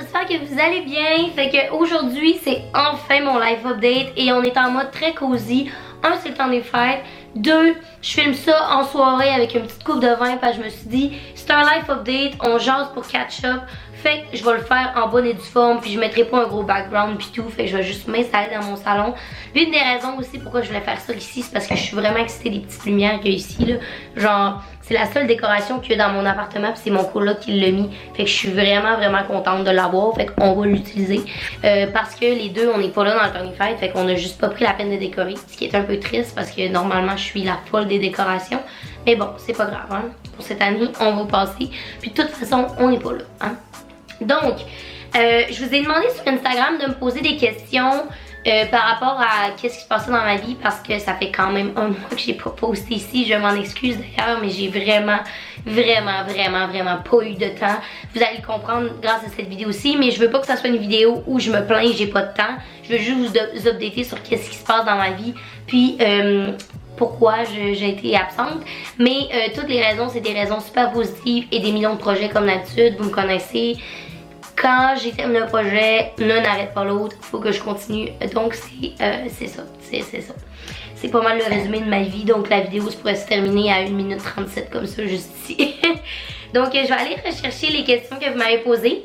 j'espère que vous allez bien. Fait que aujourd'hui c'est enfin mon live update et on est en mode très cosy. Un, c'est le temps des fêtes. Deux, je filme ça en soirée avec une petite coupe de vin parce que je me suis dit c'est un live update, on jase pour catch up. Fait que je vais le faire en bonne et due forme, puis je mettrai pas un gros background puis tout. Fait que je vais juste m'installer dans mon salon. Puis une des raisons aussi pourquoi je voulais faire ça ici, c'est parce que je suis vraiment excitée des petites lumières qu'il y a ici là. Genre, c'est la seule décoration qu'il y a dans mon appartement, puis c'est mon coloc qui l'a mis. Fait que je suis vraiment contente de l'avoir. Fait qu'on va l'utiliser. Parce que les deux, on n'est pas là dans le temps des fêtes. Fait qu'on a juste pas pris la peine de décorer. Ce qui est un peu triste parce que normalement je suis la folle des décorations. Mais bon, c'est pas grave, hein. Pour cette année, on va passer. Puis de toute façon, on n'est pas là, hein. Donc, je vous ai demandé sur Instagram de me poser des questions par rapport à qu'est-ce qui se passait dans ma vie parce que ça fait quand même un mois que j'ai pas posté ici. Je m'en excuse d'ailleurs, mais j'ai vraiment pas eu de temps. Vous allez le comprendre grâce à cette vidéo-ci, mais je veux pas que ça soit une vidéo où je me plains et j'ai pas de temps. Je veux juste vous updater sur qu'est-ce qui se passe dans ma vie, puis pourquoi j'ai été absente. Mais toutes les raisons, c'est des raisons super positives et des millions de projets comme d'habitude. Vous me connaissez. Quand j'ai terminé un projet, l'un n'arrête pas l'autre, il faut que je continue. Donc c'est ça, c'est ça. C'est pas mal le résumé de ma vie, donc la vidéo se pourrait se terminer à 1 minute 37 comme ça juste ici. Donc je vais aller rechercher les questions que vous m'avez posées,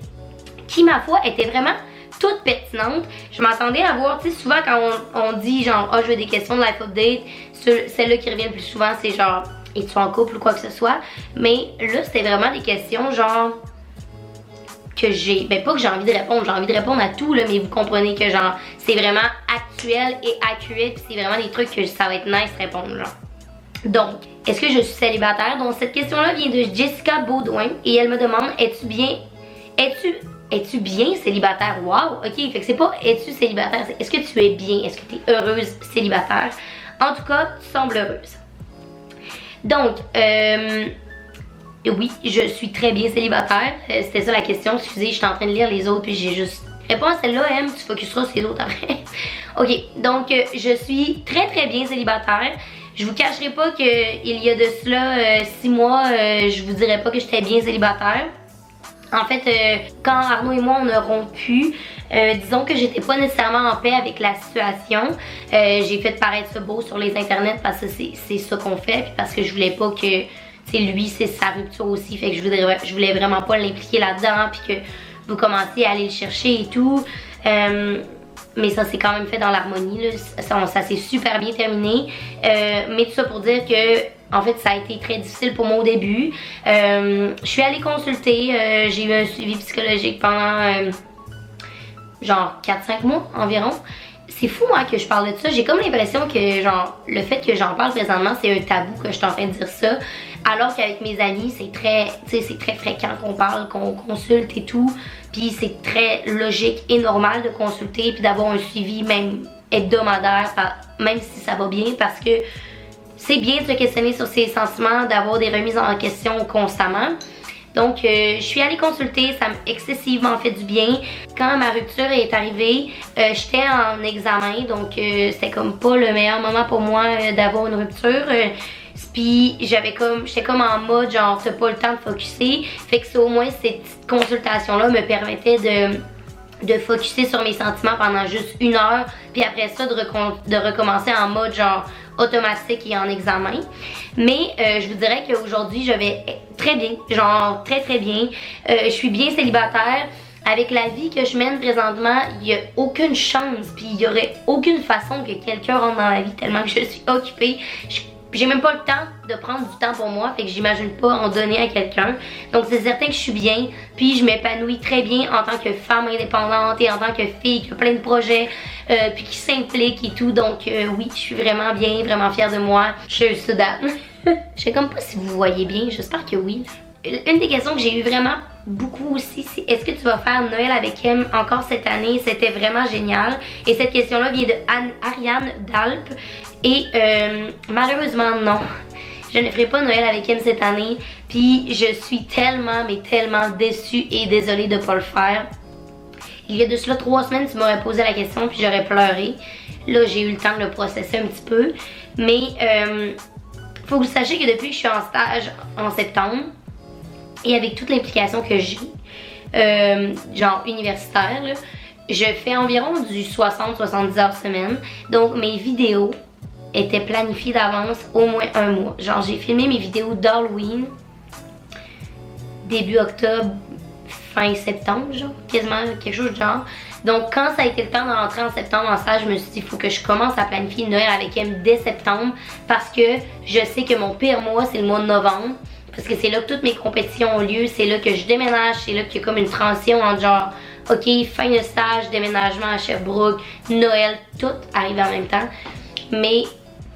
qui ma foi étaient vraiment toutes pertinentes. Je m'attendais à voir, tu sais, souvent quand on dit genre, oh je veux des questions de life update, celle-là qui revient le plus souvent c'est genre, es-tu en couple ou quoi que ce soit. Mais là c'était vraiment des questions genre que j'ai, ben pas que j'ai envie de répondre à tout là, mais vous comprenez que genre c'est vraiment actuel et accurate, puis c'est vraiment des trucs que ça va être nice de répondre genre. Donc, est-ce que je suis célibataire? Donc cette question-là vient de Jessica Baudouin et elle me demande es-tu bien célibataire? Wow, ok, fait que c'est pas es-tu célibataire, c'est est-ce que tu es bien, est-ce que tu es heureuse célibataire? En tout cas, tu sembles heureuse. Donc, oui, je suis très bien célibataire. C'était ça la question. Excusez, j'étais en train de lire les autres puis j'ai juste répondu à celle-là, M, tu focuseras sur les autres après. Ok, donc je suis très bien célibataire. Je vous cacherai pas que il y a de cela 6 mois, je vous dirais pas que j'étais bien célibataire. En fait, quand Arnaud et moi on a rompu, disons que j'étais pas nécessairement en paix avec la situation. J'ai fait paraître ça beau sur les internets parce que c'est ça qu'on fait, puis parce que je voulais pas que c'est lui, c'est sa rupture aussi, fait que je voulais vraiment pas l'impliquer là-dedans, puis que vous commenciez à aller le chercher et tout. Mais ça s'est quand même fait dans l'harmonie, ça s'est super bien terminé. Mais tout ça pour dire que, en fait, ça a été très difficile pour moi au début. Je suis allée consulter, j'ai eu un suivi psychologique pendant genre 4-5 mois environ. C'est fou hein, que je parle de ça, j'ai comme l'impression que genre le fait que j'en parle présentement c'est un tabou que je suis en train de dire ça. Alors qu'avec mes amis c'est très fréquent qu'on parle, qu'on consulte et tout. Puis c'est très logique et normal de consulter puis d'avoir un suivi même hebdomadaire, même si ça va bien, parce que c'est bien de se questionner sur ses sentiments, d'avoir des remises en question constamment. Donc je suis allée consulter, ça m'a excessivement fait du bien. Quand ma rupture est arrivée, j'étais en examen, donc c'était comme pas le meilleur moment pour moi d'avoir une rupture. Puis j'étais comme en mode genre t'as pas le temps de focusser. Fait que au moins cette petite consultation là me permettait de focusser sur mes sentiments pendant juste 1 heure. Puis après ça de recommencer en mode genre automatique et en examen. Mais je vous dirais qu'aujourd'hui je vais très bien, genre très bien. Je suis bien célibataire. Avec la vie que je mène présentement, il n'y a aucune chance, puis il n'y aurait aucune façon que quelqu'un rentre dans ma vie tellement que je suis occupée. J'ai même pas le temps de prendre du temps pour moi, fait que j'imagine pas en donner à quelqu'un. Donc c'est certain que je suis bien, puis je m'épanouis très bien en tant que femme indépendante et en tant que fille qui a plein de projets, puis qui s'implique et tout. Donc oui, je suis vraiment bien, vraiment fière de moi. Je suis Sudane. Je sais comme pas si vous voyez bien, j'espère que oui. Une des questions que j'ai eu vraiment beaucoup aussi, c'est est-ce que tu vas faire Noël avec M encore cette année? C'était vraiment génial. Et cette question-là vient de Ariane d'Alpes. Et malheureusement non, je ne ferai pas Noël avec M cette année. Puis je suis tellement déçue et désolée de ne pas le faire. Il y a de cela 3 semaines, tu m'aurais posé la question puis j'aurais pleuré. Là j'ai eu le temps de le processer un petit peu. Mais faut que vous sachiez que depuis que je suis en stage en septembre, et avec toute l'implication que j'ai, genre universitaire, là, je fais environ du 60-70 heures semaine. Donc mes vidéos étaient planifiées d'avance au moins un mois. Genre j'ai filmé mes vidéos d'Halloween début octobre, fin septembre, genre, quasiment quelque chose de genre. Donc quand ça a été le temps de rentrer en septembre en stage, je me suis dit il faut que je commence à planifier Noël avec elle dès septembre parce que je sais que mon pire mois c'est le mois de novembre. Parce que c'est là que toutes mes compétitions ont lieu, c'est là que je déménage, c'est là qu'il y a comme une transition entre genre, ok, fin de stage, déménagement à Sherbrooke, Noël, tout arrive en même temps. Mais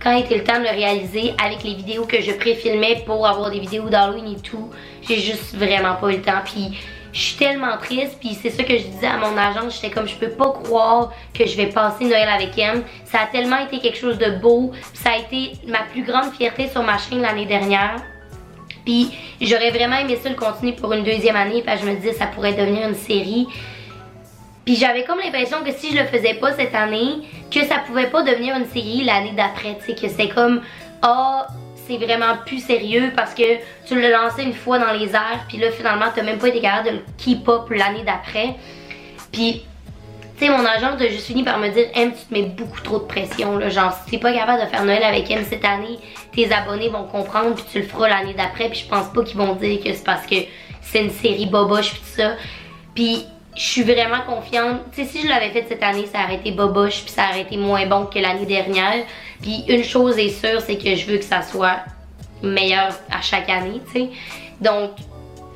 quand était le temps de le réaliser avec les vidéos que je pré-filmais pour avoir des vidéos d'Halloween et tout, j'ai juste vraiment pas eu le temps. Puis je suis tellement triste, puis c'est ça que je disais à mon agent, j'étais comme je peux pas croire que je vais passer Noël avec elle. Ça a tellement été quelque chose de beau, puis ça a été ma plus grande fierté sur ma chaîne l'année dernière. Puis j'aurais vraiment aimé ça le continuer pour une deuxième année, parce que je me disais ça pourrait devenir une série. Puis j'avais comme l'impression que si je le faisais pas cette année, que ça pouvait pas devenir une série l'année d'après, tu sais, que c'est comme ah, c'est vraiment plus sérieux parce que tu l'as lancé une fois dans les airs, puis là finalement t'as même pas été capable de le keep up l'année d'après. Puis tu sais, mon agent a juste fini par me dire M, tu te mets beaucoup trop de pression là, genre si t'es pas capable de faire Noël avec M cette année, tes abonnés vont comprendre puis tu le feras l'année d'après, puis je pense pas qu'ils vont dire que c'est parce que c'est une série boboche puis tout ça. Puis je suis vraiment confiante. Tu sais, si je l'avais fait cette année, ça aurait été boboche puis ça aurait été moins bon que l'année dernière. Puis une chose est sûre, c'est que je veux que ça soit meilleur à chaque année, tu sais. Donc,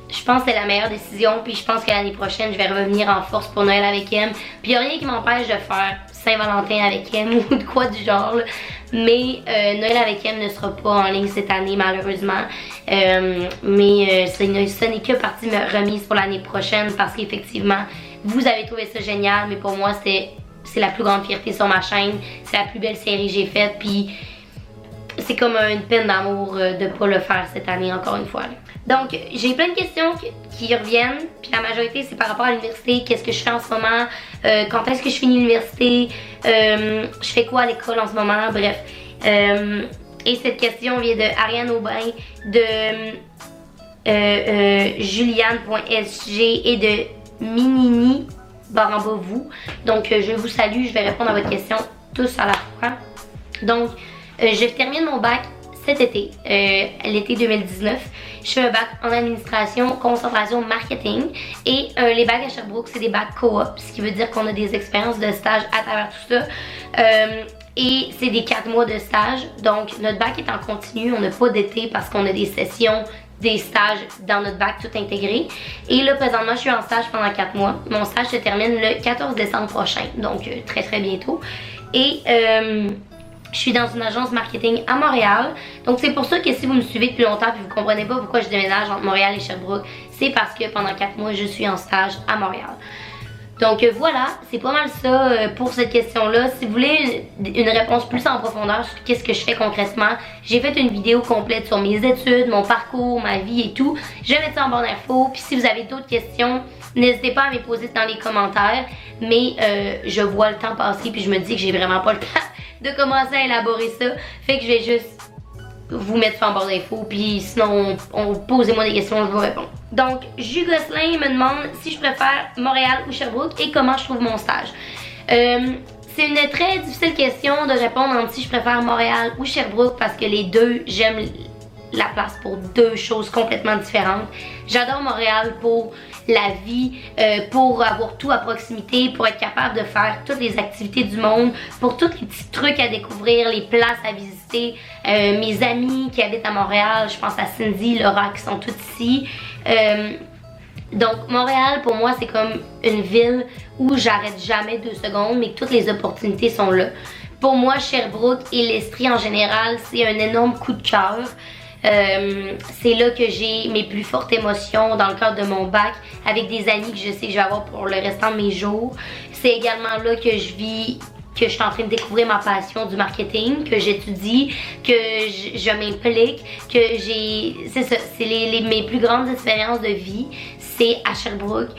je pense que c'est la meilleure décision. Puis je pense que l'année prochaine, je vais revenir en force pour Noël avec M. Puis il n'y a rien qui m'empêche de faire Saint-Valentin avec M ou de quoi du genre. Là. Mais Noël avec M ne sera pas en ligne cette année malheureusement. Mais ce n'est que partie remise pour l'année prochaine parce qu'effectivement, vous avez trouvé ça génial. Mais pour moi, c'est la plus grande fierté sur ma chaîne. C'est la plus belle série que j'ai faite. Puis c'est comme une peine d'amour de pas le faire cette année encore une fois. Là. Donc j'ai plein de questions qui reviennent, puis la majorité c'est par rapport à l'université, qu'est-ce que je fais en ce moment, quand est-ce que je finis l'université, je fais quoi à l'école en ce moment, bref. Et cette question vient de Ariane Aubin, de Juliane.sg et de Minini Barambavou. Donc je vous salue, je vais répondre à votre question tous à la fois. Donc je termine mon bac cet été, l'été 2019. Je fais un bac en administration, concentration marketing. Et les bacs à Sherbrooke, c'est des bacs coop, ce qui veut dire qu'on a des expériences de stage à travers tout ça. Et c'est des 4 mois de stage. Donc notre bac est en continu, on n'a pas d'été parce qu'on a des sessions, des stages dans notre bac tout intégré. Et là présentement je suis en stage pendant 4 mois. Mon stage se termine le 14 décembre prochain, donc très très bientôt. Et je suis dans une agence marketing à Montréal. Donc c'est pour ça que si vous me suivez depuis longtemps et vous comprenez pas pourquoi je déménage entre Montréal et Sherbrooke, c'est parce que pendant 4 mois je suis en stage à Montréal. Donc voilà, c'est pas mal ça pour cette question-là. Si vous voulez une réponse plus en profondeur sur qu'est-ce que je fais concrètement, j'ai fait une vidéo complète sur mes études, mon parcours, ma vie et tout. Je vais mettre ça en barre d'infos. Puis si vous avez d'autres questions, n'hésitez pas à me poser dans les commentaires. Mais je vois le temps passer puis je me dis que j'ai vraiment pas le temps de commencer à élaborer ça. Fait que je vais juste vous mettre ça en barre d'infos. Puis sinon, posez-moi des questions, je vous réponds. Donc, Jules Gosselin me demande si je préfère Montréal ou Sherbrooke et comment je trouve mon stage. C'est une très difficile question de répondre entre si je préfère Montréal ou Sherbrooke parce que les deux, j'aime la place pour deux choses complètement différentes. J'adore Montréal pour la vie, pour avoir tout à proximité, pour être capable de faire toutes les activités du monde, pour tous les petits trucs à découvrir, les places à visiter. Mes amis qui habitent à Montréal, je pense à Cindy, Laura qui sont toutes ici. Donc Montréal pour moi c'est comme une ville où j'arrête jamais 2 secondes mais que toutes les opportunités sont là. Pour moi Sherbrooke et l'Estrie en général c'est un énorme coup de cœur. C'est là que j'ai mes plus fortes émotions dans le cadre de mon bac avec des amis que je sais que je vais avoir pour le restant de mes jours. C'est également là que je vis, que je suis en train de découvrir ma passion du marketing, que j'étudie, que je m'implique, que j'ai... C'est ça, c'est mes plus grandes expériences de vie, c'est à Sherbrooke.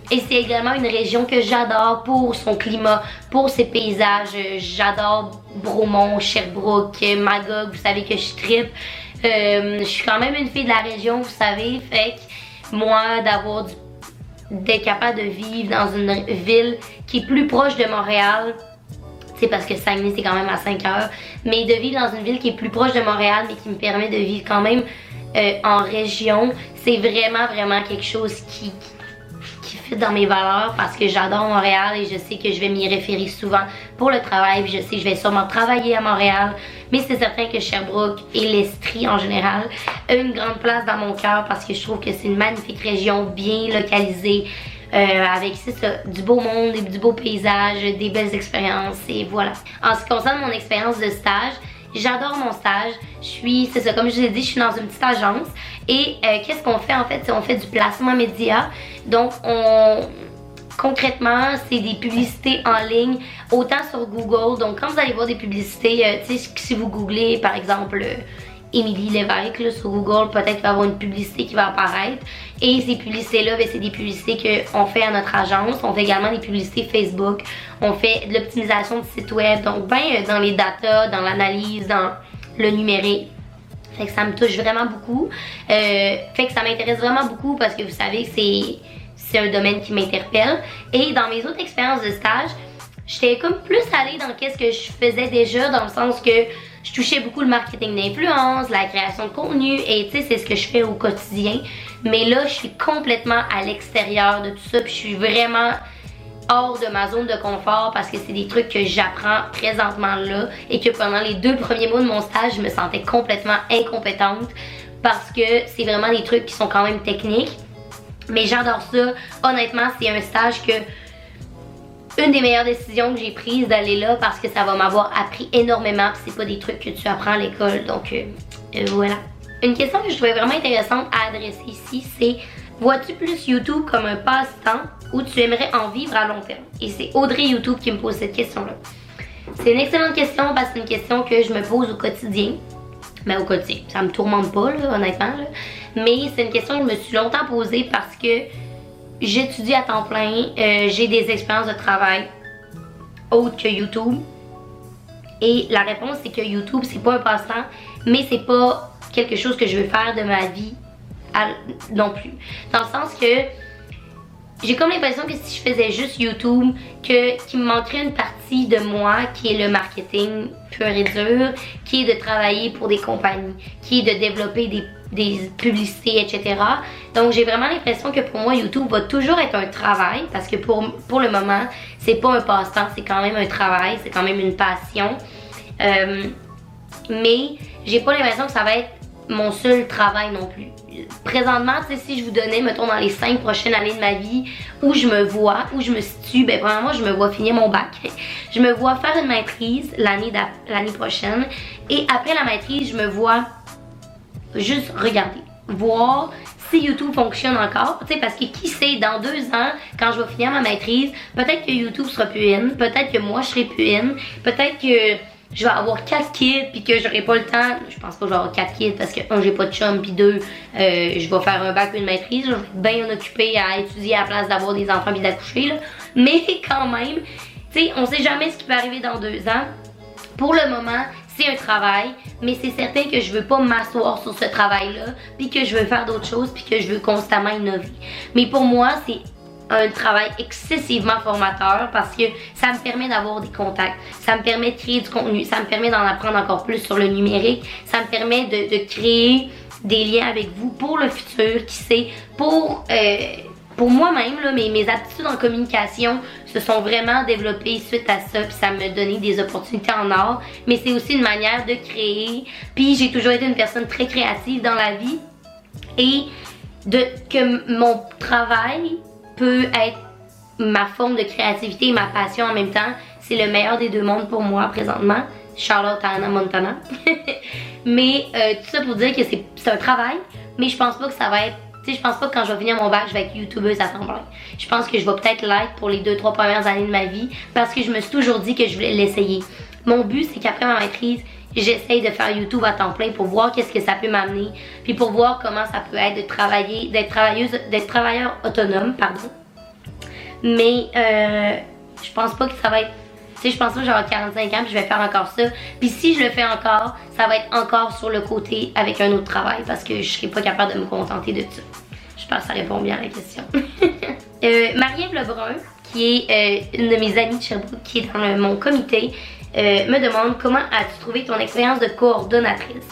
Et c'est également une région que j'adore pour son climat, pour ses paysages. J'adore Bromont, Sherbrooke, Magog, vous savez que je trippe. Je suis quand même une fille de la région, vous savez, fait que moi d'avoir d'être capable de vivre dans une ville qui est plus proche de Montréal. C'est parce que Saguenay c'est quand même à 5 heures, mais de vivre dans une ville qui est plus proche de Montréal mais qui me permet de vivre quand même en région, c'est vraiment quelque chose qui fit dans mes valeurs parce que j'adore Montréal et je sais que je vais m'y référer souvent pour le travail, puis je sais que je vais sûrement travailler à Montréal, mais c'est certain que Sherbrooke et l'Estrie en général a une grande place dans mon cœur parce que je trouve que c'est une magnifique région bien localisée. Avec du beau monde, du beau paysage, des belles expériences et voilà. En ce qui concerne mon expérience de stage, j'adore mon stage. C'est ça, comme je vous ai dit, je suis dans une petite agence et qu'est-ce qu'on fait en fait? On fait du placement média. Donc concrètement, c'est des publicités en ligne, autant sur Google. Donc quand vous allez voir des publicités, tu sais, si vous googlez par exemple Émilie Lévesque là, sur Google, peut-être qu'il va y avoir une publicité qui va apparaître. Et ces publicités-là, c'est des publicités qu'on fait à notre agence. On fait également des publicités Facebook. On fait de l'optimisation de site web. Donc, dans les datas, dans l'analyse, dans le numérique. Fait que ça me touche vraiment beaucoup. Fait que ça m'intéresse vraiment beaucoup parce que vous savez que c'est un domaine qui m'interpelle. Et dans mes autres expériences de stage, j'étais comme plus allée dans qu'est-ce que je faisais déjà, dans le sens que je touchais beaucoup le marketing d'influence, la création de contenu et tu sais, c'est ce que je fais au quotidien. Mais là, je suis complètement à l'extérieur de tout ça, puis je suis vraiment hors de ma zone de confort parce que c'est des trucs que j'apprends présentement là et que pendant les 2 premiers mois de mon stage, je me sentais complètement incompétente parce que c'est vraiment des trucs qui sont quand même techniques. Mais j'adore ça. Honnêtement, c'est un stage que une des meilleures décisions que j'ai prises d'aller là parce que ça va m'avoir appris énormément. C'est pas des trucs que tu apprends à l'école, donc voilà. Une question que je trouvais vraiment intéressante à adresser ici, c'est: vois-tu plus YouTube comme un passe-temps ou tu aimerais en vivre à long terme? Et c'est Audrey YouTube qui me pose cette question-là. C'est une excellente question parce que c'est une question que je me pose au quotidien. Mais au quotidien, ça me tourmente pas là, honnêtement. Là. Mais c'est une question que je me suis longtemps posée parce que j'étudie à temps plein, j'ai des expériences de travail autres que YouTube. Et la réponse c'est que YouTube c'est pas un passe-temps, mais c'est pas quelque chose que je veux faire de ma vie non plus. Dans le sens que j'ai comme l'impression que si je faisais juste YouTube, qu'il me manquerait une partie de moi qui est le marketing pur et dur, qui est de travailler pour des compagnies, qui est de développer des publicités, etc. Donc j'ai vraiment l'impression que pour moi YouTube va toujours être un travail parce que pour le moment c'est pas un passe-temps, c'est quand même un travail, c'est quand même une passion. Mais j'ai pas l'impression que ça va être mon seul travail non plus. Présentement, tu sais, si je vous donnais, mettons, dans les 5 prochaines années de ma vie, où je me vois, où je me situe, ben premièrement, je me vois finir mon bac. Je me vois faire une maîtrise l'année prochaine. Et après la maîtrise, je me vois juste regarder, voir si YouTube fonctionne encore, tu sais, parce que qui sait, dans 2 ans, quand je vais finir ma maîtrise, peut-être que YouTube sera plus in, peut-être que moi je serai plus in, peut-être que je vais avoir 4 kids puis que j'aurai pas le temps. Je pense pas que je vais avoir 4 kids parce que 1, j'ai pas de chum, puis 2, je vais faire un bac ou une maîtrise. Je vais être bien occupée à étudier à la place d'avoir des enfants puis d'accoucher là. Mais quand même, tu sais, on sait jamais ce qui peut arriver dans 2 ans. Pour le moment, c'est un travail, mais c'est certain que je veux pas m'asseoir sur ce travail-là, puis que je veux faire d'autres choses, puis que je veux constamment innover. Mais pour moi, c'est un travail excessivement formateur parce que ça me permet d'avoir des contacts, ça me permet de créer du contenu, ça me permet d'en apprendre encore plus sur le numérique, ça me permet de créer des liens avec vous pour le futur, qui sait, pour moi-même, là, mes aptitudes en communication se sont vraiment développées suite à ça, puis ça m'a donné des opportunités en or, mais c'est aussi une manière de créer, puis j'ai toujours été une personne très créative dans la vie, et que mon travail peut être ma forme de créativité et ma passion en même temps, c'est le meilleur des 2 mondes pour moi présentement. Charlotte à Anna Montana. Mais tout ça pour dire que c'est un travail, mais je pense pas que ça va être... Tu sais, je pense pas que quand je vais finir mon bac, je vais être youtubeuse à temps plein. Je pense que je vais peut-être l'être pour les 2-3 premières années de ma vie parce que je me suis toujours dit que je voulais l'essayer. Mon but, c'est qu'après ma maîtrise, j'essaye de faire YouTube à temps plein pour voir qu'est-ce que ça peut m'amener, puis pour voir comment ça peut être de travailler, d'être travailleur autonome, pardon. Mais je pense pas que ça va être... Tu sais, je pense pas que j'aurai 45 ans puis je vais faire encore ça. Puis si je le fais encore, ça va être encore sur le côté avec un autre travail parce que je serai pas capable de me contenter de ça. Je J'espère que ça répond bien à la question. Marie-Ève Lebrun, qui est une de mes amies de Sherbrooke, qui est dans mon comité, me demande comment as-tu trouvé ton expérience de coordonnatrice.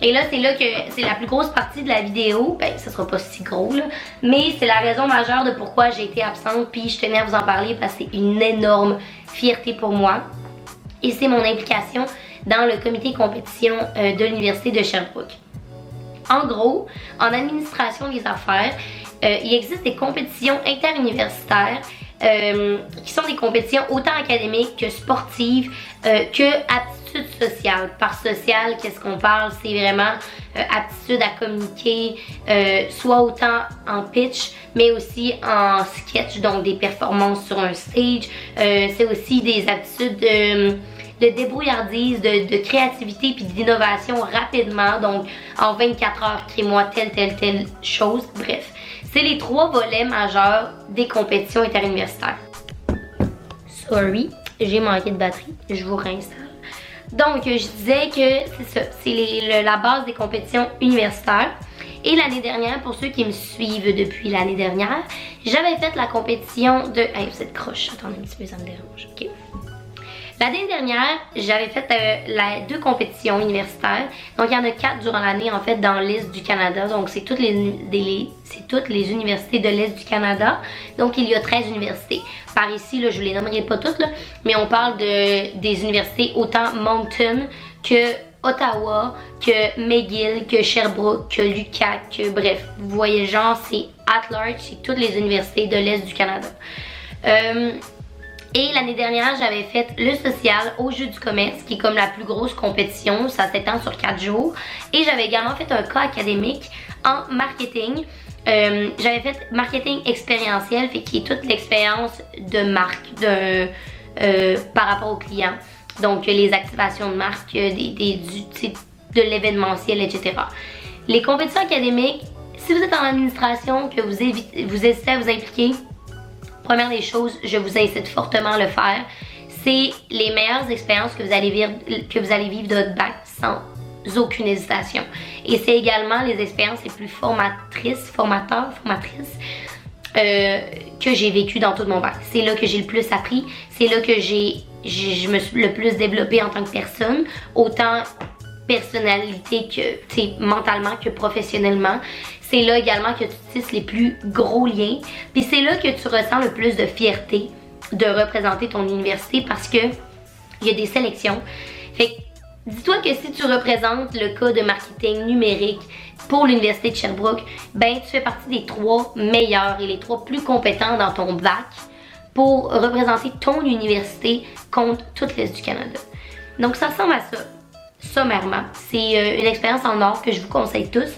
Et là, c'est là que c'est la plus grosse partie de la vidéo. Ben, ça sera pas si gros, là. Mais c'est la raison majeure de pourquoi j'ai été absente. Puis je tenais à vous en parler parce que c'est une énorme fierté pour moi. Et c'est mon implication dans le comité compétition de l'Université de Sherbrooke. En gros, en administration des affaires, il existe des compétitions interuniversitaires qui sont des compétitions autant académiques que sportives que aptitude sociale. Par social, qu'est-ce qu'on parle? C'est vraiment aptitude à communiquer, soit autant en pitch, mais aussi en sketch, donc des performances sur un stage. C'est aussi des aptitudes de débrouillardise, de créativité puis d'innovation rapidement. Donc, en 24 heures, crée-moi telle chose. Bref, c'est les 3 volets majeurs des compétitions interuniversitaires. Sorry, j'ai manqué de batterie. Je vous réinstalle. Donc, je disais que c'est ça. C'est la base des compétitions universitaires. Et l'année dernière, pour ceux qui me suivent depuis l'année dernière, j'avais fait la compétition de... Hey, vous êtes croche. Attendez un petit peu, ça me dérange. OK. L'année dernière, j'avais fait 2 compétitions universitaires. Donc, il y en a 4 durant l'année, en fait, dans l'Est du Canada. Donc, c'est toutes les universités de l'Est du Canada. Donc, il y a 13 universités. Par ici, là, je ne les nommerai pas toutes, là, mais on parle des universités autant Moncton que Ottawa, que McGill, que Sherbrooke, que l'UQAC, que bref. Vous voyez, genre, c'est at large, c'est toutes les universités de l'Est du Canada. Et l'année dernière, j'avais fait le social au Jeu du commerce, qui est comme la plus grosse compétition. Ça s'étend sur 4 jours. Et j'avais également fait un cas académique en marketing. J'avais fait marketing expérientiel, fait qui est toute l'expérience de marque par rapport aux clients. Donc, les activations de marque, de l'événementiel, etc. Les compétitions académiques, si vous êtes en administration, que vous hésitez à vous impliquer, première des choses, je vous incite fortement à le faire. C'est les meilleures expériences que vous allez vivre de votre bac sans aucune hésitation. Et c'est également les expériences les plus formatrices que j'ai vécues dans tout mon bac. C'est là que j'ai le plus appris. C'est là que je me suis le plus développée en tant que personne. Autant personnalité que mentalement que professionnellement. C'est là également que tu tisses les plus gros liens. Puis c'est là que tu ressens le plus de fierté de représenter ton université parce que il y a des sélections. Fait que dis-toi que si tu représentes le cas de marketing numérique pour l'Université de Sherbrooke, ben tu fais partie des 3 meilleurs et les 3 plus compétents dans ton bac pour représenter ton université contre toute l'Est du Canada. Donc ça ressemble à ça. Sommairement, c'est une expérience en or que je vous conseille tous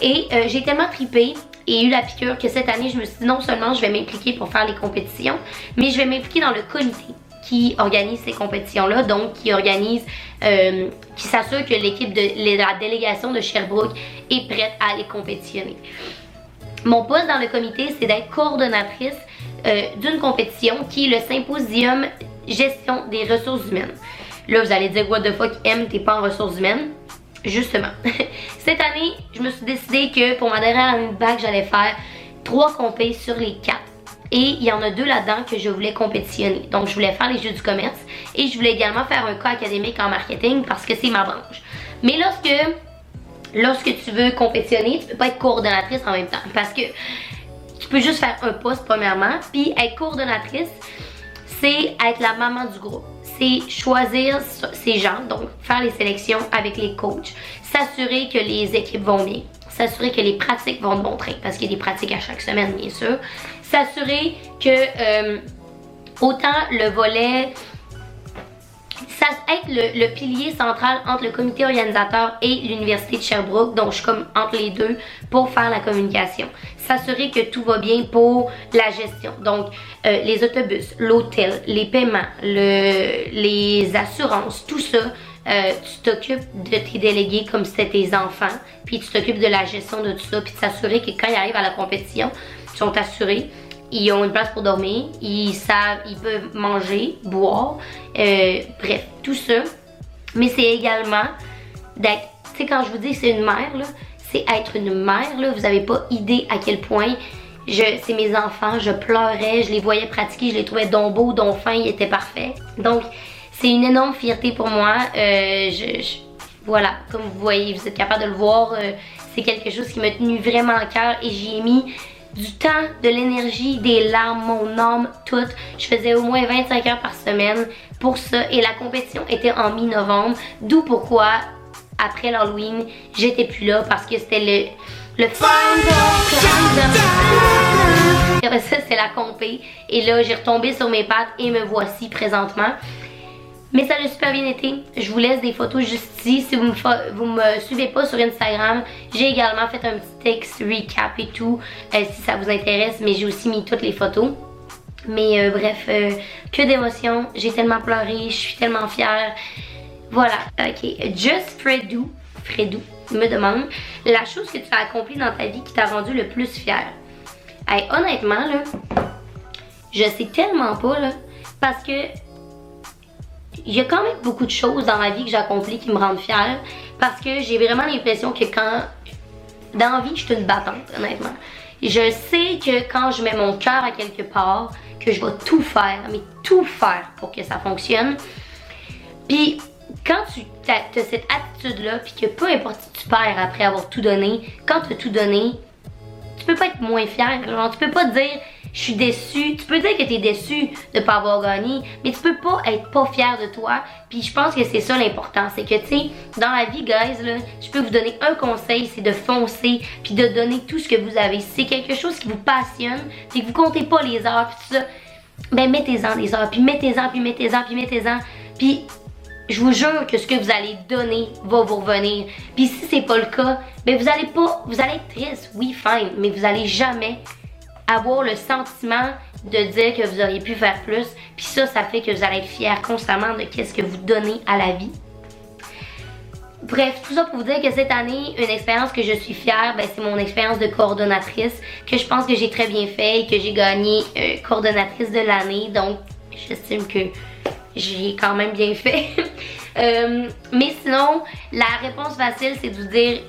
et j'ai tellement tripé et eu la piqûre que cette année je me suis dit non seulement je vais m'impliquer pour faire les compétitions, mais je vais m'impliquer dans le comité qui organise ces compétitions-là, donc qui s'assure que l'équipe de la délégation de Sherbrooke est prête à les compétitionner. Mon poste dans le comité, c'est d'être coordonnatrice d'une compétition qui est le Symposium Gestion des ressources humaines. Là, vous allez dire, what the fuck, M, t'es pas en ressources humaines? Justement. Cette année, je me suis décidé que pour ma dernière année de bac, j'allais faire 3 compés sur les 4. Et il y en a 2 là-dedans que je voulais compétitionner. Donc, je voulais faire les Jeux du commerce et je voulais également faire un cas académique en marketing parce que c'est ma branche. Mais lorsque tu veux compétitionner, tu peux pas être coordonnatrice en même temps parce que tu peux juste faire un poste premièrement. Puis être coordonnatrice, c'est être la maman du groupe. C'est choisir ces gens, donc faire les sélections avec les coachs, s'assurer que les équipes vont bien, s'assurer que les pratiques vont de bon train, parce qu'il y a des pratiques à chaque semaine, bien sûr. S'assurer que autant le volet, ça être le pilier central entre le comité organisateur et l'Université de Sherbrooke, donc je suis comme entre les deux pour faire la communication. S'assurer que tout va bien pour la gestion, donc les autobus, l'hôtel, les paiements, les assurances, tout ça. Tu t'occupes de tes délégués comme si c'était tes enfants, puis tu t'occupes de la gestion de tout ça, puis de s'assurer que quand ils arrivent à la compétition, ils sont assurés, ils ont une place pour dormir, ils peuvent manger, boire, bref, tout ça. Mais c'est également d'être, tu sais, quand je vous dis que c'est une mère, là, c'est être une mère, là. Vous avez pas idée à quel point c'est mes enfants, je pleurais, je les voyais pratiquer, je les trouvais donc beaux, donc fins, ils étaient parfaits. Donc, c'est une énorme fierté pour moi. Voilà, comme vous voyez, vous êtes capable de le voir, c'est quelque chose qui m'a tenu vraiment à cœur et j'y ai mis du temps, de l'énergie, des larmes, mon âme, tout. Je faisais au moins 25 heures par semaine pour ça et la compétition était en mi-novembre, d'où pourquoi après l'Halloween, j'étais plus là parce que c'était le fun. Et après ça, c'est la compé. Et là, j'ai retombé sur mes pattes et me voici présentement. Mais ça a super bien été. Je vous laisse des photos juste ici. Si vous me suivez pas sur Instagram, j'ai également fait un petit texte recap et tout, si ça vous intéresse. Mais j'ai aussi mis toutes les photos. Mais bref, que d'émotions. J'ai tellement pleuré, je suis tellement fière. Voilà, ok. Just Fredou me demande la chose que tu as accomplie dans ta vie qui t'a rendu le plus fière. Hey, honnêtement, là, je sais tellement pas, là, parce que il y a quand même beaucoup de choses dans ma vie que j'accomplis qui me rendent fière, parce que j'ai vraiment l'impression que dans la vie, je suis une battante, honnêtement. Je sais que quand je mets mon cœur à quelque part, que je vais tout faire, mais tout faire pour que ça fonctionne. Puis, quand tu as cette attitude-là, puis que peu importe si tu perds après avoir tout donné, quand tu as tout donné, tu peux pas être moins fier. Genre, tu peux pas dire je suis déçue. Tu peux dire que tu es déçu de pas avoir gagné, mais tu peux pas être pas fier de toi. Puis je pense que c'est ça l'important. C'est que, tu sais, dans la vie, guys, là, je peux vous donner un conseil, c'est de foncer, puis de donner tout ce que vous avez. Si c'est quelque chose qui vous passionne, puis que vous comptez pas les heures, puis tout ça, ben mettez-en des heures, puis mettez-en, puis mettez-en, puis mettez-en. Puis je vous jure que ce que vous allez donner va vous revenir. Puis si c'est pas le cas, ben vous allez être triste, oui, fine, mais vous allez jamais avoir le sentiment de dire que vous auriez pu faire plus. Puis ça fait que vous allez être fier constamment de qu'est-ce que vous donnez à la vie. Bref, tout ça pour vous dire que cette année, une expérience que je suis fière, ben, c'est mon expérience de coordonnatrice, que je pense que j'ai très bien fait et que j'ai gagné coordonnatrice de l'année. Donc, j'estime que j'ai quand même bien fait. Mais sinon, la réponse facile, c'est de vous dire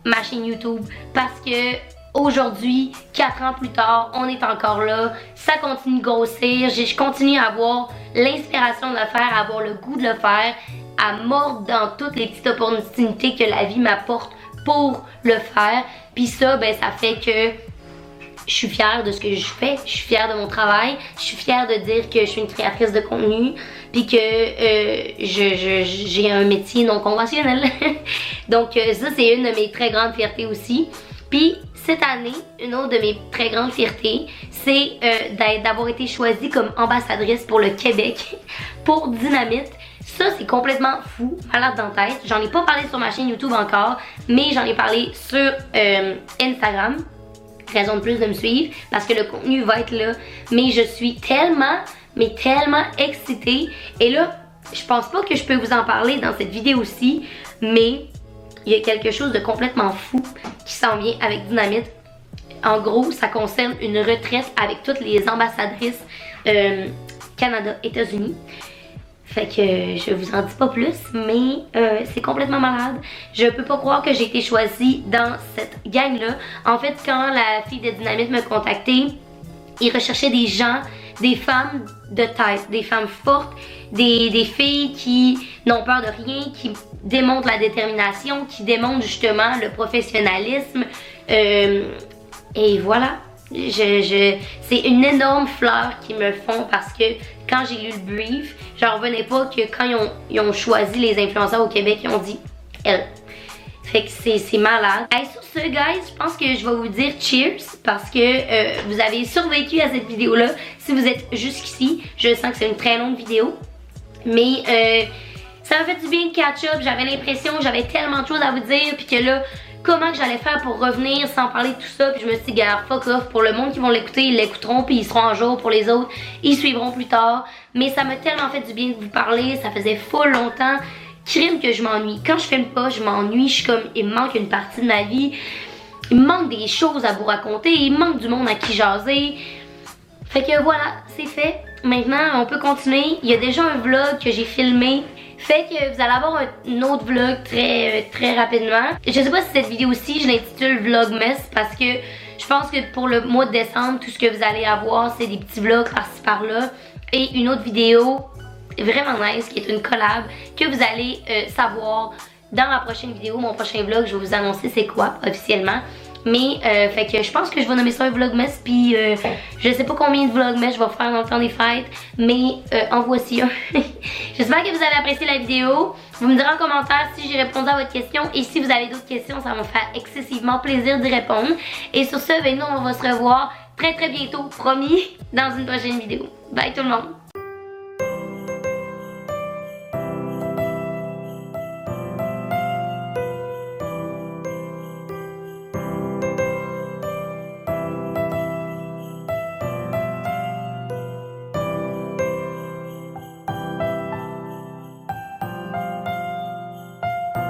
ma chaîne YouTube. Parce que aujourd'hui, 4 ans plus tard, on est encore là. Ça continue de grossir. Je continue à avoir l'inspiration de le faire, à avoir le goût de le faire, à mordre dans toutes les petites opportunités que la vie m'apporte pour le faire. Puis ça, ben, ça fait que je suis fière de ce que je fais, je suis fière de mon travail, je suis fière de dire que je suis une créatrice de contenu, puis que j'ai un métier non conventionnel. Donc ça, c'est une de mes très grandes fiertés aussi. Puis cette année, une autre de mes très grandes fiertés, c'est d'avoir été choisie comme ambassadrice pour le Québec pour Dynamite. Ça, c'est complètement fou, malade dans la tête. J'en ai pas parlé sur ma chaîne YouTube encore, mais j'en ai parlé sur Instagram. Raison de plus de me suivre parce que le contenu va être là. Mais je suis tellement, mais tellement excitée. Et là, je pense pas que je peux vous en parler dans cette vidéo-ci, mais il y a quelque chose de complètement fou qui s'en vient avec Dynamite. En gros, ça concerne une retraite avec toutes les ambassadrices Canada, États-Unis. Fait que je vous en dis pas plus, mais c'est complètement malade. Je peux pas croire que j'ai été choisie dans cette gang-là. En fait, quand la fille de Dynamite m'a contactée, ils recherchaient des gens, des femmes de tête, des femmes fortes, des filles qui n'ont peur de rien, qui démontrent la détermination, qui démontrent justement le professionnalisme. Et voilà. C'est une énorme fleur qu'ils me font parce que quand j'ai lu le brief, j'en revenais pas que quand ils ont choisi les influenceurs au Québec, ils ont dit elle. Fait que c'est malade. Hey, sur ce, guys, je pense que je vais vous dire cheers parce que vous avez survécu à cette vidéo-là. Si vous êtes jusqu'ici, je sens que c'est une très longue vidéo. Mais ça m'a fait du bien de catch-up. J'avais l'impression que j'avais tellement de choses à vous dire. Puis que là, comment que j'allais faire pour revenir sans parler de tout ça. Puis je me suis dit, gars, fuck off. Pour le monde qui vont l'écouter, ils l'écouteront. Puis ils seront en jour. Pour les autres, ils suivront plus tard. Mais ça m'a tellement fait du bien de vous parler. Ça faisait full longtemps. Crime que je m'ennuie. Quand je filme pas, je m'ennuie. Je suis comme, il me manque une partie de ma vie. Il me manque des choses à vous raconter. Il me manque du monde à qui jaser. Fait que voilà, c'est fait. Maintenant, on peut continuer. Il y a déjà un vlog que j'ai filmé Fait que vous allez avoir un autre vlog très rapidement. Je sais pas si cette vidéo-ci, je l'intitule Vlogmas parce que je pense que pour le mois de décembre, tout ce que vous allez avoir, c'est des petits vlogs par-ci par-là. Et une autre vidéo vraiment nice qui est une collab que vous allez savoir dans ma prochaine vidéo. Mon prochain vlog, je vais vous annoncer c'est quoi officiellement. Mais fait que je pense que je vais nommer ça un vlogmas, puis je sais pas combien de vlogmas je vais faire dans le temps des fêtes, mais en voici un. J'espère que vous avez apprécié la vidéo. Vous me direz en commentaire si j'ai répondu à votre question, et si vous avez d'autres questions, ça va me faire excessivement plaisir d'y répondre. Et sur ce, ben nous on va se revoir très bientôt, promis, dans une prochaine vidéo. Bye tout le monde!